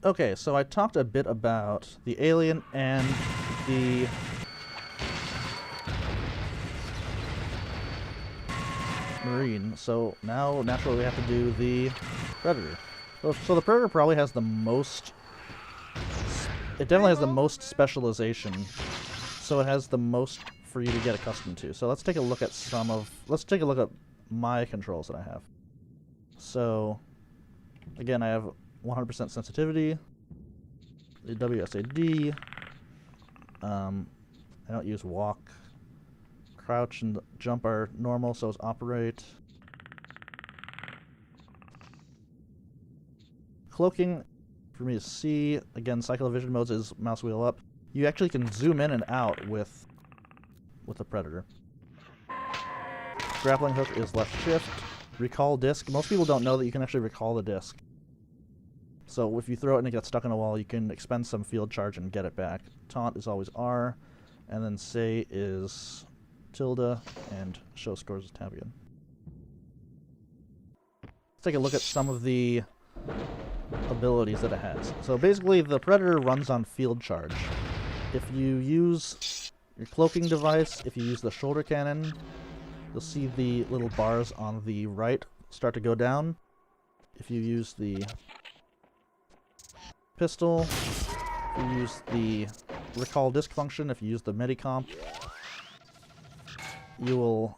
Okay, so I talked a bit about the alien and the marine, so now naturally we have to do the predator. So the predator probably has the most... It definitely has the most specialization, so it has the most for you to get accustomed to. So let's take a look at let's take a look at my controls that I have. So, again, I have 100% sensitivity, the WSAD, I don't use walk, crouch and jump are normal, so is operate. Cloaking, for me is C, again, cycle of vision modes is mouse wheel up. You actually can zoom in and out with the predator. Grappling hook is left shift. Recall disc. Most people don't know that you can actually recall the disc. So if you throw it and it gets stuck in a wall, you can expend some field charge and get it back. Taunt is always R, and then say is tilde, and show scores is tab again. Let's take a look at some of the abilities that it has. So basically the predator runs on field charge. If you use your cloaking device, if you use the shoulder cannon, you'll see the little bars on the right start to go down. If you use the pistol, if you use the recall disc function, if you use the medicomp, you will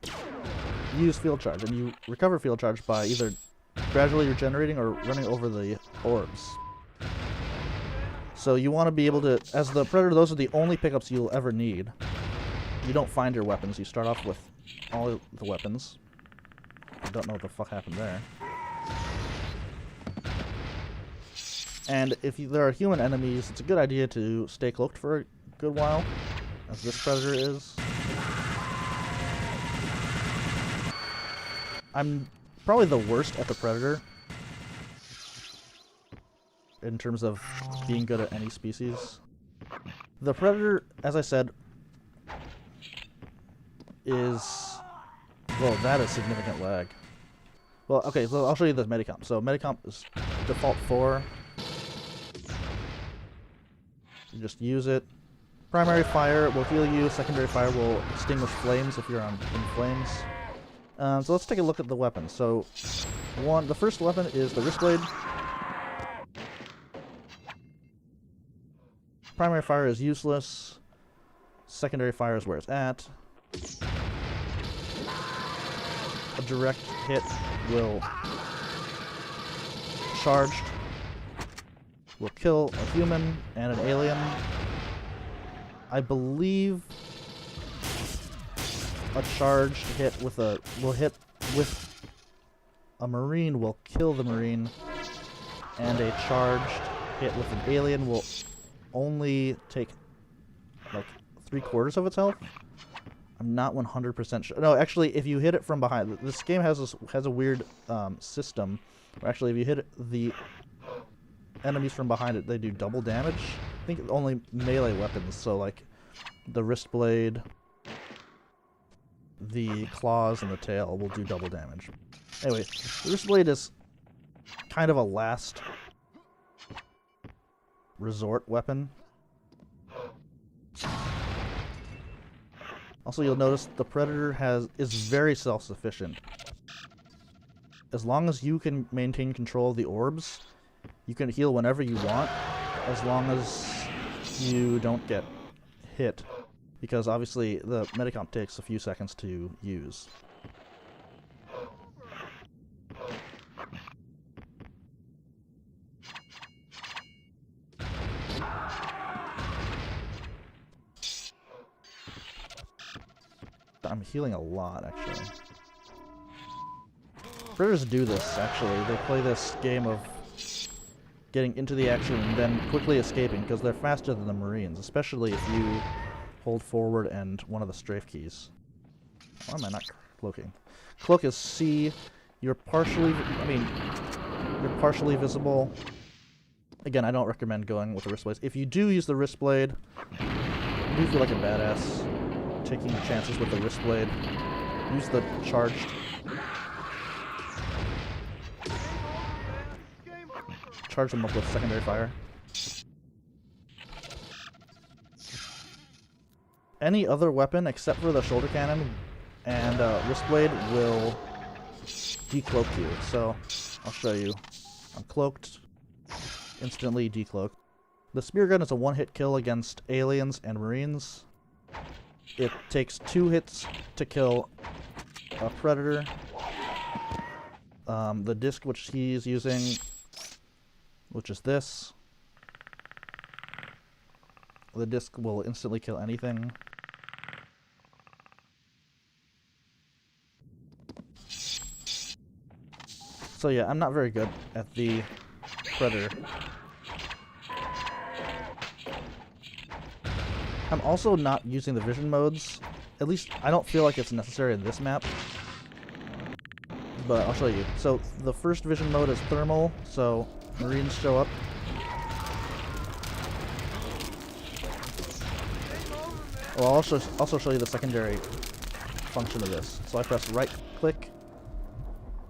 use field charge, and you recover field charge by either gradually regenerating or running over the orbs. So you want to be able to, as the predator, those are the only pickups you'll ever need. You don't find your weapons, you start off with all the weapons. I don't know what the fuck happened there. And if there are human enemies, it's a good idea to stay cloaked for a good while, as this predator is. I'm probably the worst at the predator in terms of being good at any species. The predator, as I said, is... Whoa, that is significant lag. Well, okay, so I'll show you the medicomp. So medicomp is default 4. You just use it. Primary fire will heal you. Secondary fire will extinguish flames if you're in flames. So let's take a look at the weapons. So, the first weapon is the wrist blade. Primary fire is useless. Secondary fire is where it's at. A direct hit will charged will kill a human and an alien. I believe a charged hit with a marine will kill the marine, and a charged hit with an alien will only take like 3/4 of its health. I'm not 100% sure. No, actually, if you hit it from behind, this game has a weird system where actually if you hit the enemies from behind it, they do double damage. I think only melee weapons, so like the wrist blade, the claws, and the tail will do double damage. Anyway, the wrist blade is kind of a last resort weapon. Also, you'll notice the predator is very self-sufficient. As long as you can maintain control of the orbs, you can heal whenever you want, as long as you don't get hit. Because obviously the medicomp takes a few seconds to use. I'm healing a lot, actually. Predators do this, actually. They play this game of getting into the action and then quickly escaping, because they're faster than the Marines, especially if you hold forward and one of the strafe keys. Why am I not cloaking? Cloak is C. You're partially visible. Again, I don't recommend going with the wrist blades. If you do use the wrist blade, you do feel like a badass taking chances with the wrist blade. Use the charged. Charge them up with secondary fire. any other weapon except for the shoulder cannon and wrist blade will decloak you. So I'll show you. I'm cloaked, instantly decloaked. The spear gun is a one-hit kill against aliens and marines. It takes 2 hits to kill a predator. The disc which he's using, which is this, the disc will instantly kill anything. So yeah, I'm not very good at the predator. I'm also not using the vision modes. At least I don't feel like it's necessary in this map. But I'll show you. So the first vision mode is thermal, so marines show up. Well, I'll also show you the secondary function of this. So I press right click,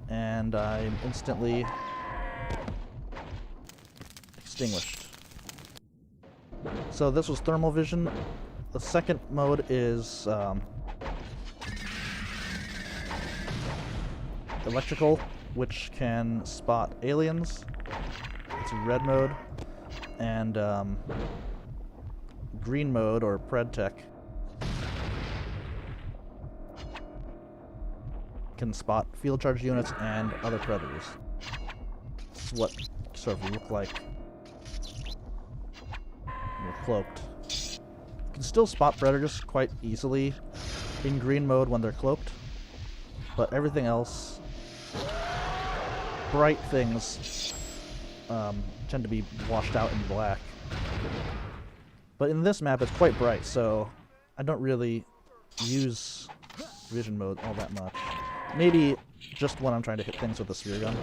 and I'm instantly extinguished. So this was thermal vision. The second mode is electrical, which can spot aliens. It's red mode. And green mode, or pred tech, can spot field charge units and other predators. This is what sort of look like when you're cloaked. You can still spot predators quite easily in green mode when they're cloaked, but everything else, bright things, tend to be washed out in black. But in this map it's quite bright, so I don't really use vision mode all that much. Maybe just when I'm trying to hit things with the spear gun.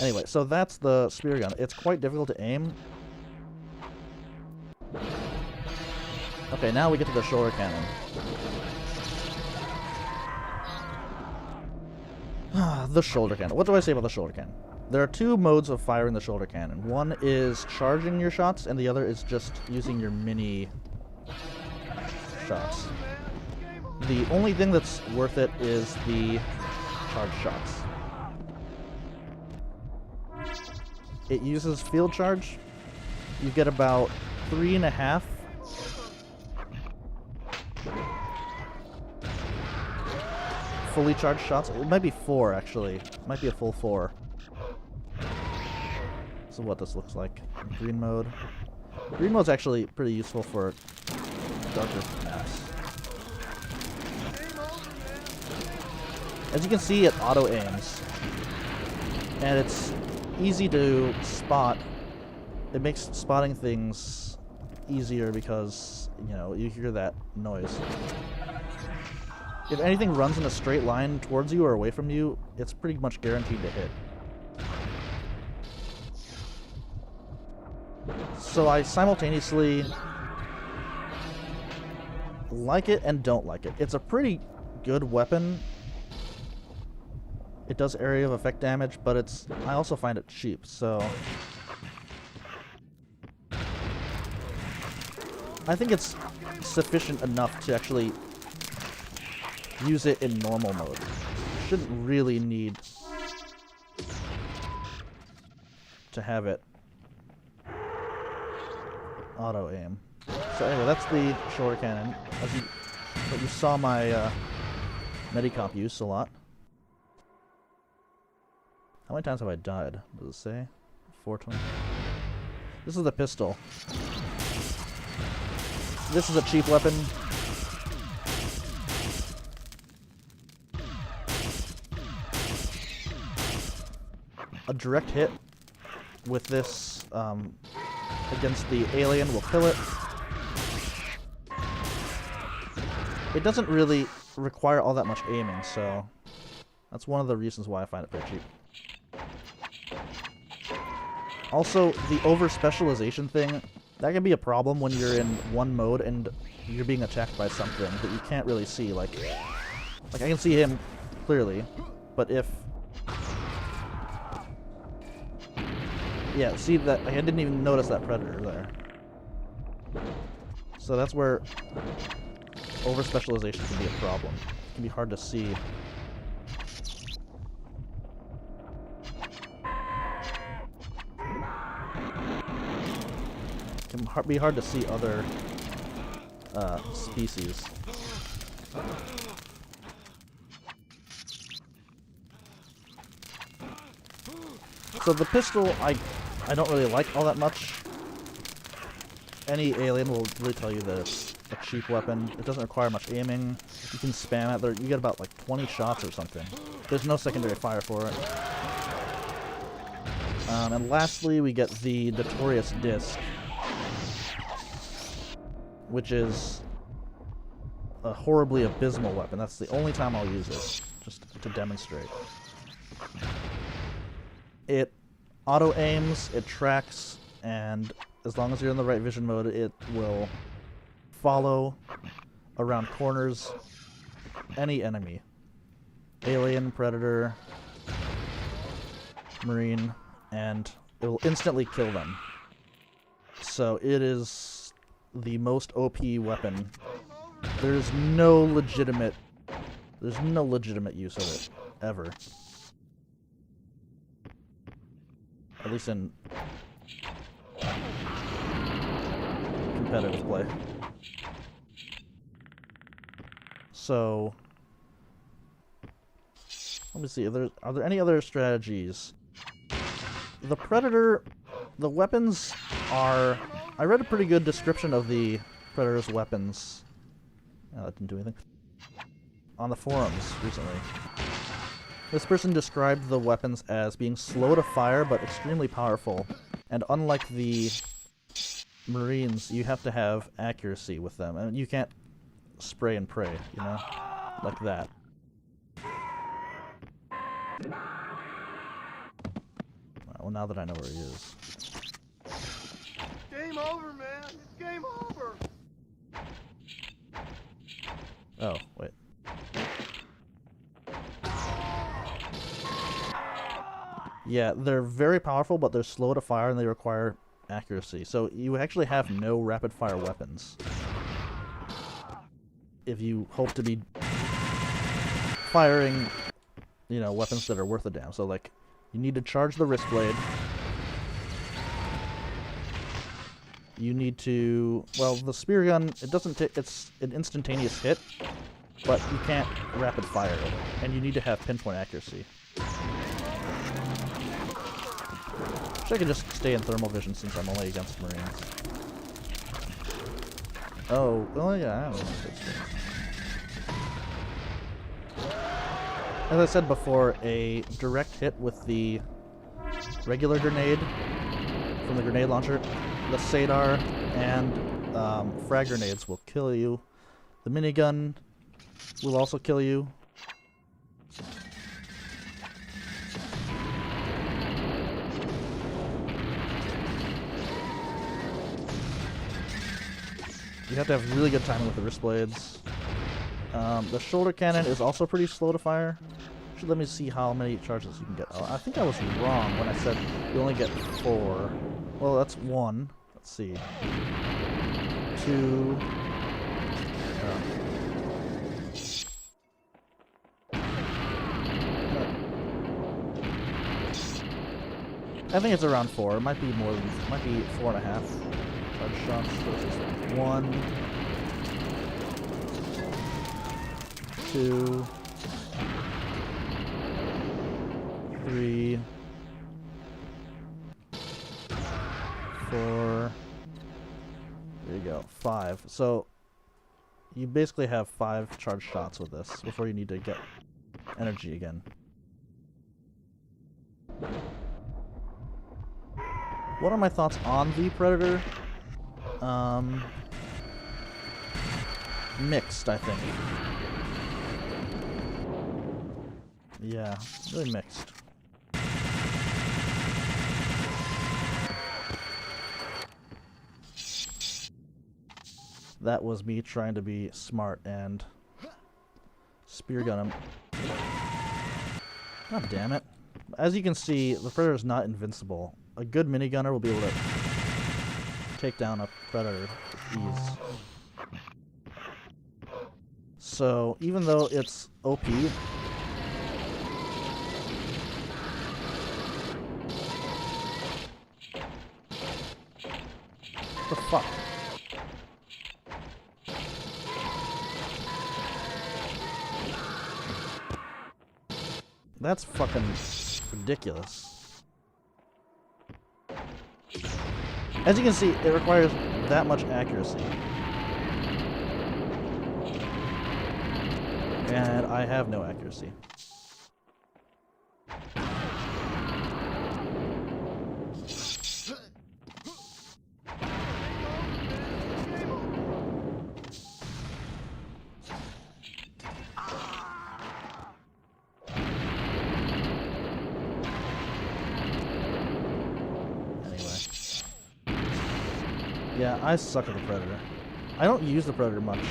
Anyway, so that's the spear gun. It's quite difficult to aim. Okay, now we get to the shoulder cannon. The shoulder cannon. What do I say about the shoulder cannon? There are 2 modes of firing the shoulder cannon. One is charging your shots, and the other is just using your mini shots. The only thing that's worth it is the charge shots. It uses field charge. You get about 3.5 fully charged shots. It might be 4, actually. It might be a full 4. So what this looks like in green mode. Green mode's actually pretty useful for darker maps. As you can see, it auto aims, and it's easy to spot. It makes spotting things easier because, you know, you hear that noise. If anything runs in a straight line towards you or away from you, it's pretty much guaranteed to hit. So I simultaneously like it and don't like it. It's a pretty good weapon. It does area of effect damage, but I also find it cheap, so I think it's sufficient enough to actually use it in normal mode. You shouldn't really need to have it auto aim. So anyway, that's the shoulder cannon. But you saw my Medicomp use a lot. How many times have I died? Does it say? 420. This is the pistol. This is a cheap weapon. A direct hit with this against the alien will kill it. It doesn't really require all that much aiming, so that's one of the reasons why I find it pretty cheap. Also, the over-specialization thing, that can be a problem when you're in one mode and you're being attacked by something that you can't really see. Like I can see him clearly, but if Yeah, see that? I didn't even notice that predator there. So that's where over-specialization can be a problem. It can be hard to see. It can be hard to see other species. So the pistol, I don't really like all that much. Any alien will really tell you that it's a cheap weapon. It doesn't require much aiming. You can spam it. There, you get about like 20 shots or something. There's no secondary fire for it. And lastly, we get the Notorious Disc, which is a horribly abysmal weapon. That's the only time I'll use it, just to demonstrate. It auto-aims, it tracks, and as long as you're in the right vision mode, it will follow around corners any enemy. Alien, predator, marine, and it will instantly kill them. So it is the most OP weapon. There's no legitimate use of it, ever. At least in competitive play. So, let me see. Are there any other strategies? The Predator, the weapons are... I read a pretty good description of the Predator's weapons. Oh, that didn't do anything. On the forums recently. This person described the weapons as being slow to fire, but extremely powerful. And unlike the Marines, you have to have accuracy with them. And you can't spray and pray, you know? Like that. Well, now that I know where he is. Game over, man! It's game over! Oh, wait. Yeah, they're very powerful, but they're slow to fire and they require accuracy. So you actually have no rapid-fire weapons if you hope to be firing, you know, weapons that are worth a damn. So, like, you need to charge the wrist blade. You need to... Well, the spear gun, it doesn't take... It's an instantaneous hit, but you can't rapid-fire it. And you need to have pinpoint accuracy. Wish I could just stay in thermal vision since I'm only against Marines. Oh, well, yeah, I don't know. As I said before, a direct hit with the regular grenade from the grenade launcher, the Sadar, and frag grenades will kill you. The minigun will also kill you. You have to have really good timing with the wrist blades. The shoulder cannon is also pretty slow to fire. Actually, let me see how many charges you can get. Oh, I think I was wrong when I said you only get 4. Well, that's 1. Let's see. 2. I think it's around 4. It might be more than... It might be 4.5 charge shots. So this is 1, 2, 3, 4. There you go. 5. So you basically have 5 charge shots with this before you need to get energy again. What are my thoughts on the Predator? Mixed, I think. Yeah, really mixed. That was me trying to be smart and spear gun him. God damn it. As you can see, the Predator is not invincible. a good minigunner will be able to take down a predator with ease. So even though it's OP, what the fuck? That's fucking ridiculous. As you can see, it requires that much accuracy. And I have no accuracy. Yeah, I suck at the Predator. I don't use the Predator much.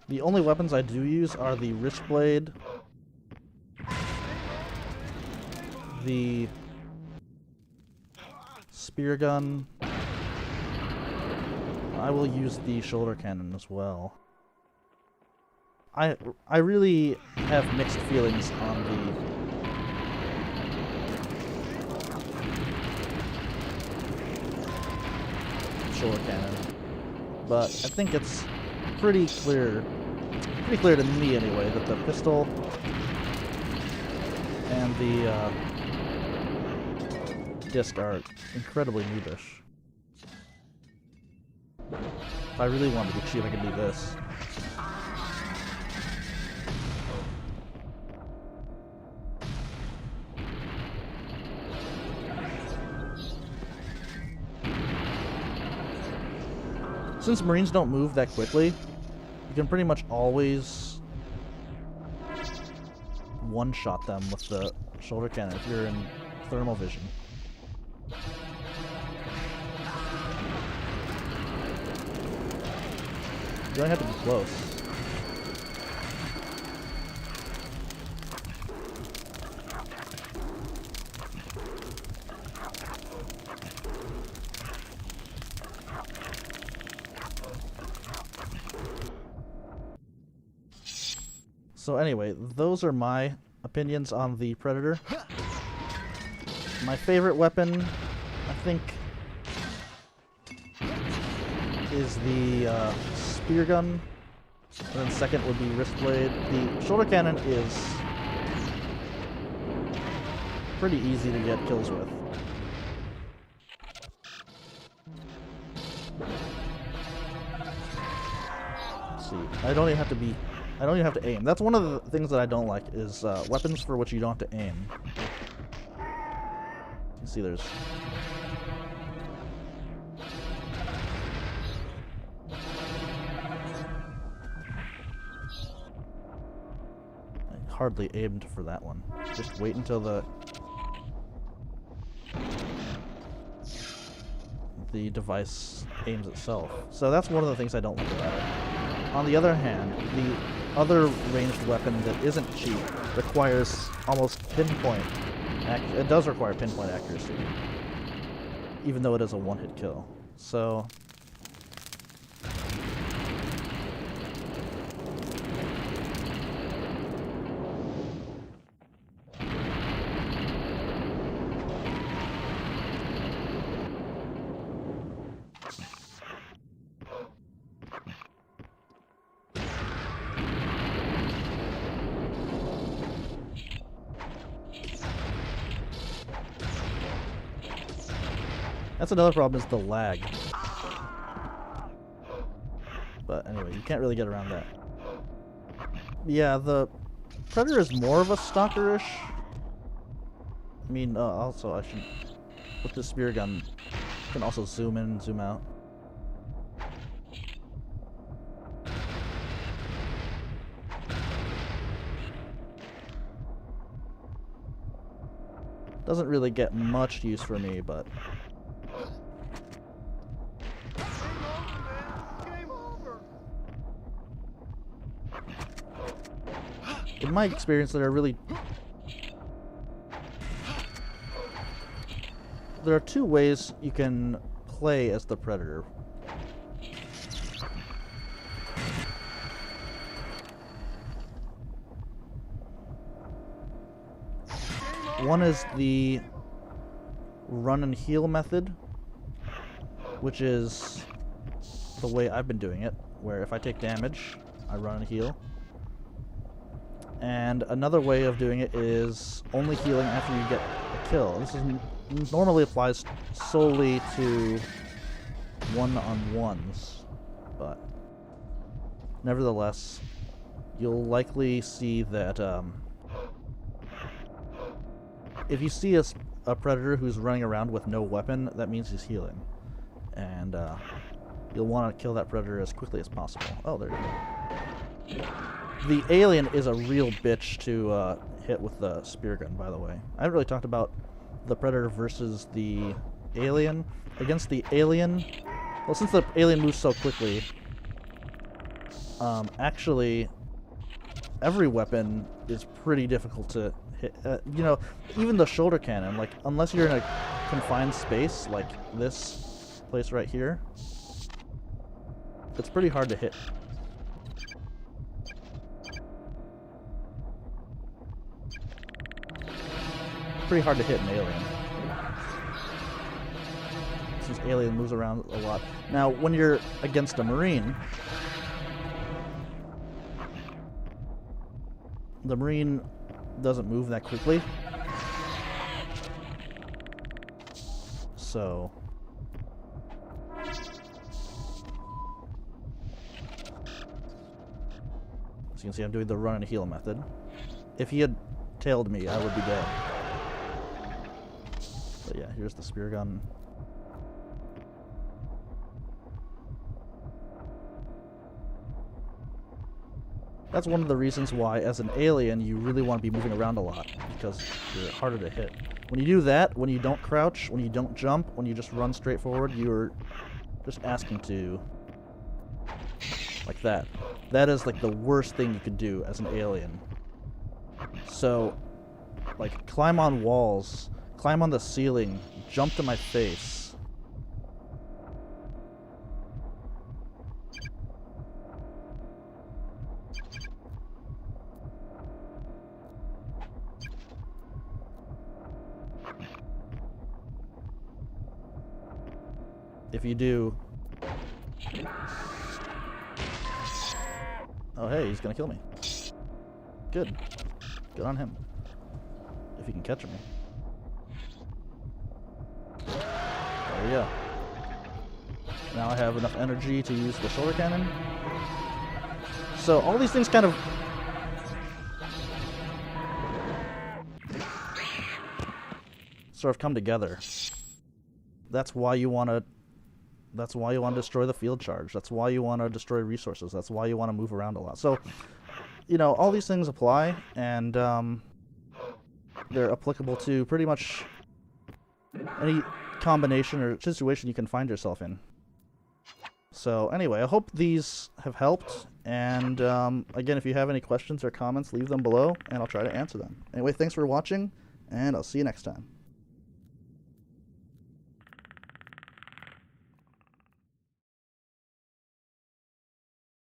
The only weapons I do use are the wrist blade, the spear gun. I will use the shoulder cannon as well. I really have mixed feelings on the shoulder cannon, but I think it's pretty clear to me anyway that the pistol and the disc are incredibly noobish. If I really wanted to be cheap, I could do this. Since Marines don't move that quickly, you can pretty much always one-shot them with the shoulder cannon if you're in thermal vision. You don't have to be close. So anyway, those are my opinions on the Predator. My favorite weapon, I think, is the spear gun. And then second would be wrist blade. The shoulder cannon is pretty easy to get kills with. Let's see. I don't even have to aim. That's one of the things that I don't like is weapons for which you don't have to aim. You can see there's I hardly aimed for that one. Just wait until the device aims itself. So that's one of the things I don't like about it. On the other hand, the other ranged weapon that isn't cheap requires almost pinpoint. It does require pinpoint accuracy, even though it is a one-hit kill. So that's another problem, is the lag. But anyway, you can't really get around that. Yeah, the Predator is more of a stalker-ish. I mean, also I should... With the spear gun, you can also zoom in and zoom out. Doesn't really get much use for me, but Game over. in my experience, there are two ways you can play as the Predator. One is the run and heal method, which is the way I've been doing it, where if I take damage, I run and heal. And another way of doing it is only healing after you get a kill. This normally applies solely to one-on-ones, but nevertheless, you'll likely see that if you see a predator who's running around with no weapon, that means he's healing. And you'll want to kill that predator as quickly as possible. Oh, there you go. The alien is a real bitch to hit with the spear gun, by the way. I haven't really talked about the predator versus the alien. Against the alien, well, since the alien moves so quickly, actually, every weapon is pretty difficult to hit. You know, even the shoulder cannon, like, unless you're in a confined space, like this place right here, it's pretty hard to hit. Pretty hard to hit an alien, since alien moves around a lot. Now, when you're against a Marine, the Marine doesn't move that quickly, so as you can see, I'm doing the run and heal method. If he had tailed me, I would be dead. But yeah, here's the spear gun. That's one of the reasons why, as an alien, you really want to be moving around a lot, because you're harder to hit. When you do that, when you don't crouch, when you don't jump, when you just run straight forward, you're just asking to... like that. That is like the worst thing you could do as an alien. So, like, climb on walls, climb on the ceiling, jump to my face. If you do... Oh hey, he's gonna kill me. Good. Good on him. If he can catch me. There we go. Now I have enough energy to use the shoulder cannon. So all these things kind of... sort of come together. That's why you want to... That's why you want to destroy the field charge. That's why you want to destroy resources. That's why you want to move around a lot. So, you know, all these things apply, and they're applicable to pretty much any combination or situation you can find yourself in. So anyway, I hope these have helped, and again, if you have any questions or comments, leave them below, and I'll try to answer them. Anyway, thanks for watching, and I'll see you next time.